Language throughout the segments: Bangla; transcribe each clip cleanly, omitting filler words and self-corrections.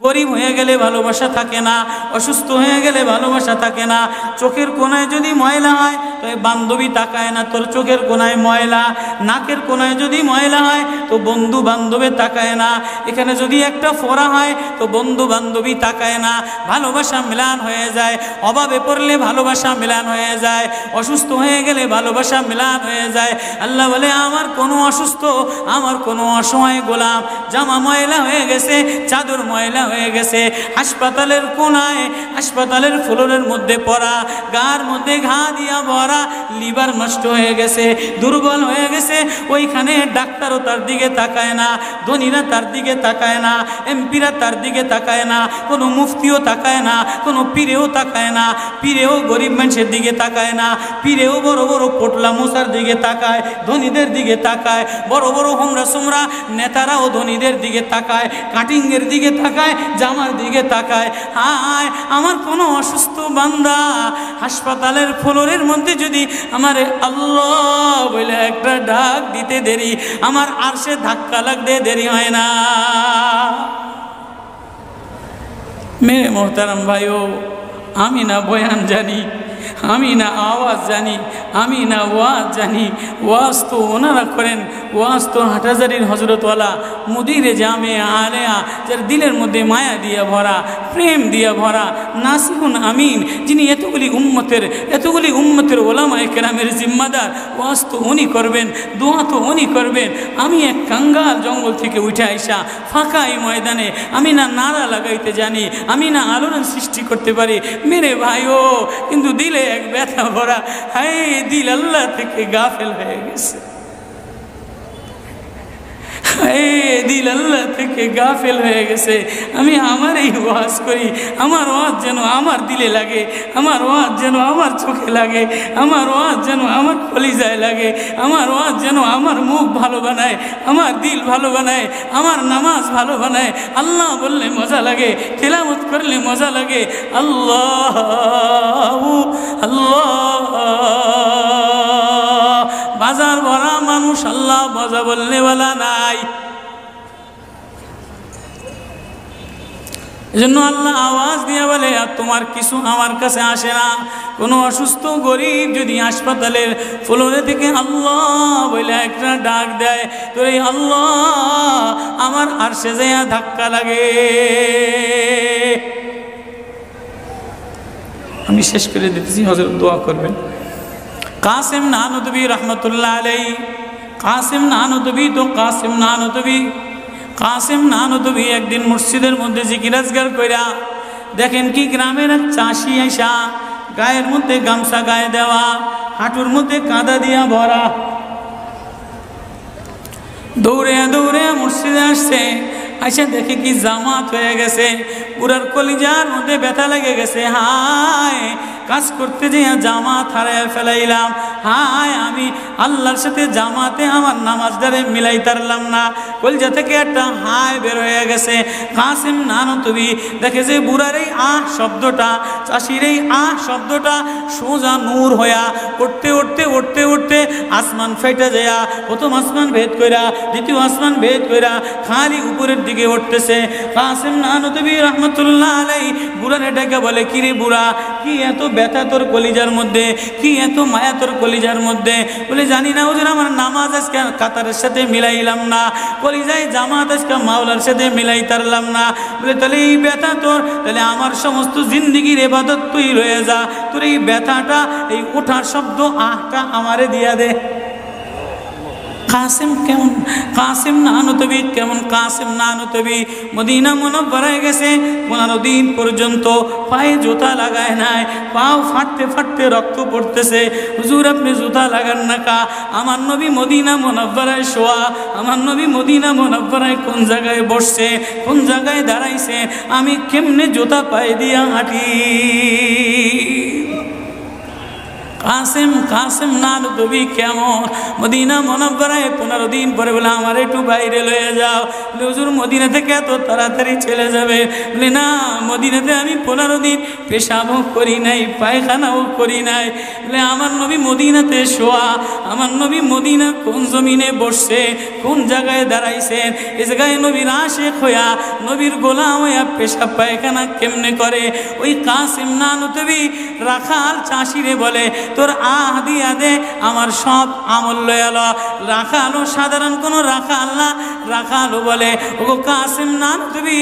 গরিব হয়ে গেলে ভালোবাসা থাকে না, অসুস্থ হয়ে গেলে ভালোবাসা থাকে না। চোখের কোনায় যদি ময়লা হয় তো বান্ধবী তাকায় না তোর চোখের কোনায় ময়লা, নাকের কোনায় যদি ময়লা হয় তো বন্ধু বান্ধবে তাকায় না, এখানে যদি একটা ফোড়া হয় তো বন্ধু বান্ধবী তাকায় না। ভালোবাসা মিলান হয়ে যায়, অভাবে পড়লে ভালোবাসা মিলান হয়ে যায়, অসুস্থ হয়ে গেলে ভালোবাসা মিলান হয়ে যায়। আল্লাহ বলে আমার কোনো অসুস্থ, আমার কোনো অসহায় গোলাম জামা ময়লা হয়ে গেছে, চাদর ময়লা হয়ে গেছে, হাসপাতালের কোনায় হাসপাতালের ফ্লোরের মধ্যে পড়া, গার মধ্যে ঘা দিয়া ভরা, লিভার নষ্ট হয়ে গেছে, দুর্বল হয়ে গেছে, ওইখানে ডাক্তারও তার দিকে তাকায় না, ধনীরা তার দিকে তাকায় না, এমপিরা তার দিকে তাকায় না, কোনো মুফতিও তাকায় না, কোনো পীরেও তাকায় না, পীরেও গরিব মানুষের দিকে তাকায় না, পীরেও বড় বড় পোটলা মশার দিকে তাকায়, ধনীদের দিকে তাকায়, বড় বড় হোমরা সোমরা নেতারাও ধনীদের দিকে তাকায়, কাটিংয়ের দিকে তাকায়, জামার দিকে তাকায়। হায় আমার কোনো অসুস্থ বান্দা হাসপাতালের ফ্লোরের মধ্যে যদি আমার আল্লাহ বলে একটা ডাক দিতে দেরি, আমার আরশে ধাক্কা লাগতে দেরি হয় না। মেরে মোহতারাম ভাইও, আমি না বয়ান জানি, আমি না আওয়াজ জানি, আমি না ওয়াজ জানি, ওয়াজ তো ওনারা করেন, ওয়াজ তো হাটহাজারির হজরতওয়ালা মুদিরে জামে আলেয়া, যার দিলের মধ্যে মায়া দিয়ে ভরা, প্রেম দিয়ে ভরা, নাসিহুন আমিন, যিনি এতগুলি উম্মতের ওলামায়ে কেরামের জিম্মাদার। ওয়াজ তো উনি করবেন, দোয়া তো উনি করবেন। আমি এক কাঙ্গাল জঙ্গল থেকে উঠে আইসা ফাঁকা এই ময়দানে আমি না নারা লাগাইতে জানি, আমি না আলোড়ন সৃষ্টি করতে পারি। মেরে ভাইও, কিন্তু দিলে এক ব্যথা ভরা, হায় দিল আল্লাহ থেকে গাফেল হয়ে গেছে, দিল আল্লাহ থেকে গাফেল হয়ে গেছে। আমি আমার এই ওয়াজ করি, আমার ওয়াজ যেন আমার দিলে লাগে, আমার ওয়াজ যেন আমার চোখে লাগে, আমার ওয়াজ যেন আমার কলিজায় লাগে, আমার ওয়াজ যেন আমার মুখ ভালো বানায়, আমার দিল ভালো বানায়, আমার নামাজ ভালো বানায়। আল্লাহ বললে মজা লাগে, তেলাওয়াত করলে মজা লাগে। আল্লাহ আল্লাহ, বাজার ভরা মানুষ, আল্লাহ মজা বললে বলা নাই। এজন্য আল্লাহ আওয়াজ দিয়ে বলে, আর তোমার কিছু আমার কাছে আসে না। কোনো অসুস্থ গরিব যদি হাসপাতালের ফ্লোরে থেকে আল্লাহ বলে একটা ডাক দেয়, তো এই আল্লাহ আমার আরশে যাইয়া ধাক্কা লাগে। আমি শেষ করে দিতেছি, হযরত দোয়া করবেন। কাসিম নানুতুবি রহমতুল্লাহ আলাইহি, কাসিম নানুতুবি তো কাসিম নানুতুবি একদিন মসজিদের মধ্যে জিকির আজকার কইরা দেখেন কি গ্রামের এক চাষি আইসা গায়ের মধ্যে গামছা গায়ে দেওয়া, হাঁটুর মধ্যে কাদা দিয়া ভরা, দৌড়ে দৌড়ে মসজিদে আসছে। আইসা দেখে কি জামাত হয়ে গেছে, পুরার কলিজার মধ্যে ব্যথা লেগে গেছে। হায়, কাজ করতে যেয়ে জামাত হারায় ফেলাইলাম। হায়, আমি আল্লাহর সাথে জামাতে আমার নামাজদারে মিলাই তারলাম না। কলিজা থেকে একটা হায় বের হয়ে গেছে। কাসিম নানুতুবি দেখে যে বুড়ার এই আহ শব্দটা, চাষির এই আহ শব্দটা সোজা নূর হইয়া উঠতে উঠতে উঠতে উঠতে আসমান ফেটে যায়া প্রথম আসমান ভেদ কইরা দ্বিতীয় আসমান ভেদ কইরা খালি উপরের দিকে উঠতেছে। কাসিম নানুতুবি রহমতুল্লাহ আলাইহি বুড়ার এটাকে বলে, কিরে বুড়া, কি এত ব্যথা তোর কলিজার মধ্যে, কি এত মায়া তোর কলিজার মধ্যে? বলে, জানি না হুজুর, আমার নামাজ আজকে কাতারের সাথে মিলাইলাম না, কলিজায় জামাত আজকে মাওলার সাথে মিলাই তারলাম না। বলে, তাহলে এই ব্যথা তোর, তাহলে আমার সমস্ত জিন্দিগির ইবাদত তুই রয়ে যা, তোর এই ব্যথাটা, এই ওঠার শব্দ আহটা আমারে দিয়া দে। কাসিম কেমন, কাসিম নানুতুবি কেমন? কাসিম নানুতুবি মদিনা মুনাওয়ারায় গেছে, 15 দিন পর্যন্ত পায়ে জুতা লাগায় নাই, পাও ফাটতে ফাটতে রক্ত পড়তেছে। হুজুর আপনি জুতা লাগান না কা? আমার নবী মদিনা মুনাওয়ারায় শোয়া, আমার নবী মদিনা মুনাওয়ারায় কোন জায়গায় বসছে, কোন জায়গায় দাঁড়াইছে, আমি কেমনে জুতা পায়ে দিয়া হাঁটি? কাসিম নানুতুবি কেমন? মদিনা মুনাওয়ারায় 15 দিন পরে বলে, আমার একটু বাইরে লয়ে যাও। হুজুর মদিনা থেকে এত তাড়াতাড়ি চলে যাবে? বলে না, মদিনাতে আমি 15 দিন পেশাবও করি নাই, পায়খানাও করি নাই। বলে আমার নবী মদিনাতে শোয়া, আমার নবী মদিনা কোন জমিনে বসছে, কোন জায়গায় দাঁড়াইছেন, এ জায়গায় নবীর আশেক হইয়া, নবীর গোলাম হইয়া পেশাব পায়খানা কেমনে করে? ওই কাসিম নানুতবি রাখাল চাষিরে বলে, তোর আহ দিয়া দে, আমার সব আমল লয়াল। রাখালও সাধারণ কোনো রাখাল না, রাখালও বলে, ও কাসিম নানুতবি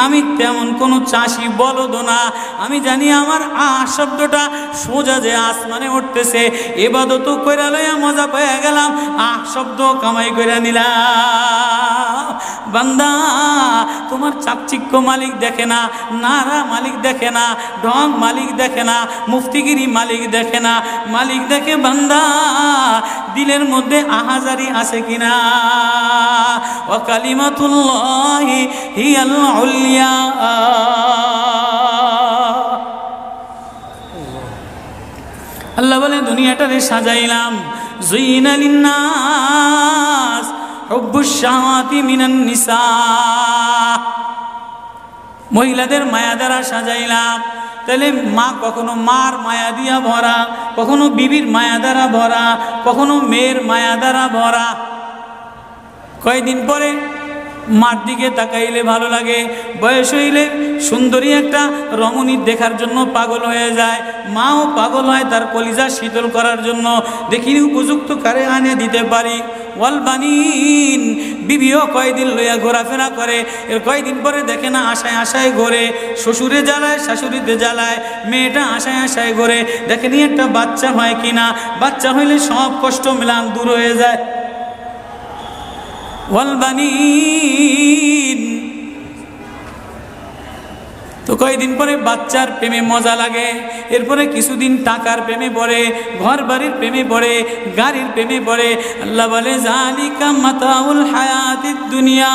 আমি তেমন কোনো চাষি বলদ না, আমি জানি আমার আহ শব্দটা সোজা যে আসমানে উঠতেছে, এবাদত কইরা লইয়া মজা পেয়ে গেলাম, আহ শব্দ কামাই কইরা নিলাম। বান্দা, তোমার চাকচিক্য মালিক দেখে না, নারা মালিক দেখে না, ঢং মালিক দেখে না, মুফতিগিরি মালিক দেখে না, মালিক দেখে বান্দা দিলের মধ্যে আহাজারি আছে কিনা। ওয়া কালিমাতুল্লাহি হিয়াল উলিয়া। আল্লাহ বলে দুনিয়াটারে সাজাইলাম, যুইনা লিন্নাস হুব্বুশ শাহাওয়াতি মিনান নিসা, মহিলাদের মায়া দ্বারা সাজাইলাম। তাহলে মা কখনো মার মায়া দিয়া ভরা, কখনো বিবির মায়া দ্বারা ভরা, কখনো মেয়ের মায়া দ্বারা ভরা। কয়েকদিন পরে মার দিকে তাকাইলে ভালো লাগে, বয়স হইলে সুন্দরী একটা রমণী দেখার জন্য পাগল হয়ে যায়, মাও পাগল হয় তার কলিজা শীতল করার জন্য, দেখিনি উপযুক্ত কারে আনে দিতে পারি। ওয়াল বানিন, বিবিও কয়দিন লইয়া ঘোরাফেরা করে, এর কয়দিন পরে দেখে না আশায় আশায় ঘোরে, শ্বশুরে জ্বালায় শাশুড়িতে জ্বালায়, মেয়েটা আশায় আশায় ঘোরে, দেখেনি একটা বাচ্চা হয় কিনা, বাচ্চা হইলে সব কষ্ট মিলান দূর হয়ে যায়। ওয়াল বানিন, তো কয়েকদিন পরে বাচ্চার প্রেমে মজা লাগে, এরপরে কিছুদিন টাকার প্রেমে পড়ে, ঘর বাড়ির প্রেমে পড়ে, গাড়ির প্রেমে পড়ে। আল্লাহ বলে যালিকা মাতাউল হায়াতিদ দুনিয়া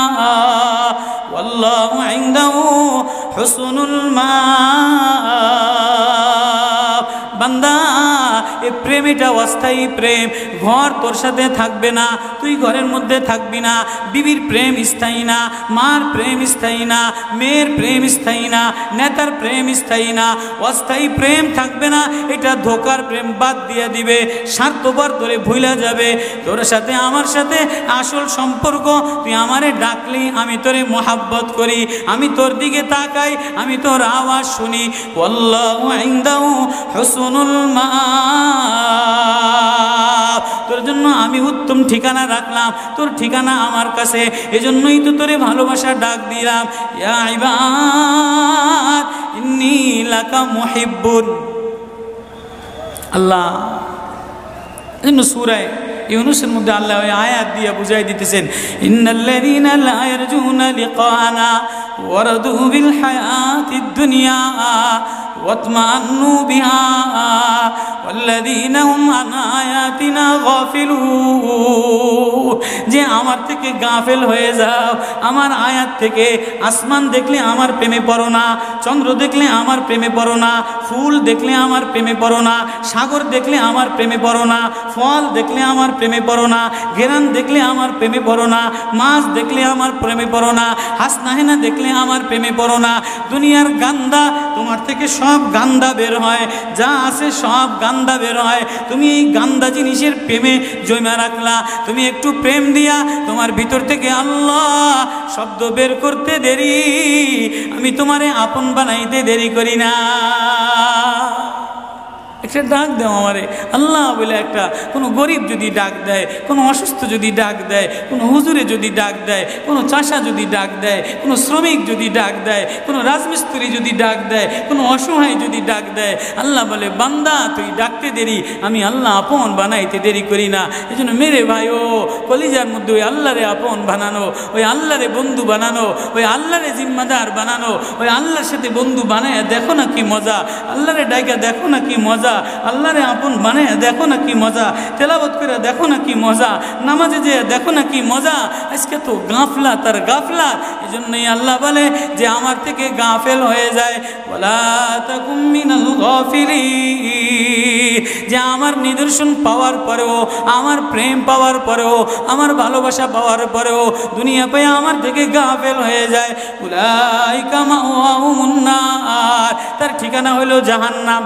ওয়াল্লাহু ইনদাহু হুসনুল মাআব। বান্দা, এই প্রেম এটা অস্থায়ী প্রেম, ঘর তোর সাথে থাকবে না, তুই ঘরের মধ্যে থাকবি না, বিবির প্রেম স্থায়ী না, মার প্রেম স্থায়ী না, মেয়ের প্রেম স্থায়ী না, নেতার প্রেম স্থায়ী না, অস্থায়ী প্রেম থাকবে না, এটা ধোকার প্রেম বাদ দিয়ে দিবে, স্বার্থপর তোরে ভুলা যাবে। তোর সাথে আমার সাথে আসল সম্পর্ক, তুই আমারে ডাকলি আমি তোরে মোহাব্বত করি, আমি তোর দিকে তাকাই, আমি তোর আওয়াজ শুনি। আল্লাহু ইনদাহু হুসনুল মাআব, তোর জন্য আমি উত্তম ঠিকানা রাখলাম, তোর ঠিকানা আমার কাছে, এজন্যই তো তোরে ভালোবাসা ডাক দিলাম। ইয়া ইবাদ ইন্নী লাকা মুহিব্বুন। আল্লাহ এজন্য সূরা ইউনূসের মধ্যে আল্লাহ ওই আয়াত দিয়ে বুঝাই দিতেছেন, ইন্নাল্লাযীনা লা ইয়ারজুনা লিকানা ওয়ারাদু বিল হায়াতিদ দুনিয়া ওয়াতমান্নু বিহা ওয়াল্লাযীনা হুম আন আয়াতিনা গাফিলুন। যে আমার থেকে গাফেল হয়ে যাও, আমার আয়াত থেকে। আসমান দেখলে আমার প্রেমে পড়ো না, চন্দ্র দেখলে আমার প্রেমে পড়ো না, ফুল দেখলে আমার প্রেমে পড়ো না, সাগর দেখলে আমার প্রেমে পড়ো না, ফল দেখলে আমার প্রেমে পড়ো না, ঘেরান দেখলে আমার প্রেমে পড়ো না, মাছ দেখলে আমার প্রেমে পড়ো না, হাসনাহেনা দেখলে আমার প্রেমে পড়ো না। দুনিয়ার গান্দা, তোমার থেকে সব গান্দা বের হয়, যা আছে সব গান্দা বের হয়, তুমি এই গান্দা জিনিসের প্রেমে জমা রাখলা। তুমি একটু প্রেম দিয়া তোমার ভিতর থেকে আল্লাহ শব্দ বের করতে দেরি, আমি তোমারে আপন বানাইতে দেরি করি না। একটা ডাক দাও আমারে আল্লাহ বলে, একটা কোনো গরিব যদি ডাক দেয়, কোনো অসুস্থ যদি ডাক দেয়, কোনো হুজুরে যদি ডাক দেয়, কোনো চাষা যদি ডাক দেয়, কোনো শ্রমিক যদি ডাক দেয়, কোনো রাজমিস্ত্রি যদি ডাক দেয়, কোনো অসহায় যদি ডাক দেয়, আল্লাহ বলে বান্দা তুই ডাকতে দেরি, আমি আল্লাহ আপন বানাইতে দেরি করি না। এই জন্য মেরে ভাই ও কলিজার মধ্যে ওই আল্লাহরে আপন বানানো, ওই আল্লাহরে বন্ধু বানানো, ওই আল্লাহরে জিম্মাদার বানানো, ওই আল্লাহর সাথে বন্ধু বানায় দেখো না কি মজা, আল্লাহরে ডাইকা দেখো না কি মজা। মজা, আল্লাহরে আপন মানে দেখো না কি মজা, তেলাওয়াত করে দেখো না কি মজা, নামাজে যে দেখো না কি মজা। আজকে তো গাফলাত আর গাফলাত। এই জন্যই আল্লাহ বলে যে আমার থেকে গাফেল হয়ে যায়, ওয়ালা তাকুম মিনাল গাফিলিন, যে আমার নিদর্শন পাওয়ার পরেও, আমার প্রেম পাওয়ার পরেও, আমার ভালোবাসা পাওয়ার পরেও দুনিয়া পেয়ে আমার থেকে গাফেল হয়ে যায়। উলাইকা মাওয়াহুমুন নার, তার ঠিকানা হলো জাহান্নাম।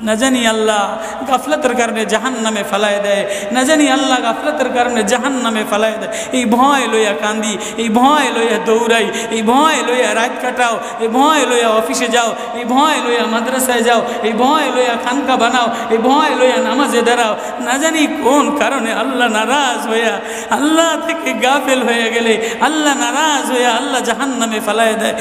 না জানি আল্লাহ গাফলতের কারণে জাহান্নামে ফেলায় দেয়, না জানি আল্লাহ গাফলতের কারণে জাহান্নামে ফেলায় দেয়। এই ভয় লইয়া কান্দি, এই ভয় লইয়া দৌড়াই, এই ভয় লইয়া রাত কাটাও, এই ভয় লইয়া অফিসে যাও, এই ভয় লইয়া মাদ্রাসায় যাও, এই ভয় লইয়া খানকা বানাও, এই ভয় লইয়া নামাজে দাঁড়াও। না জানি কোন কারণে আল্লাহ নারাজ হইয়া, আল্লাহ থেকে গাফেল হয়ে গেলে আল্লাহ নারাজ হইয়া আল্লাহ জাহান্নামে ফেলায় দেয়।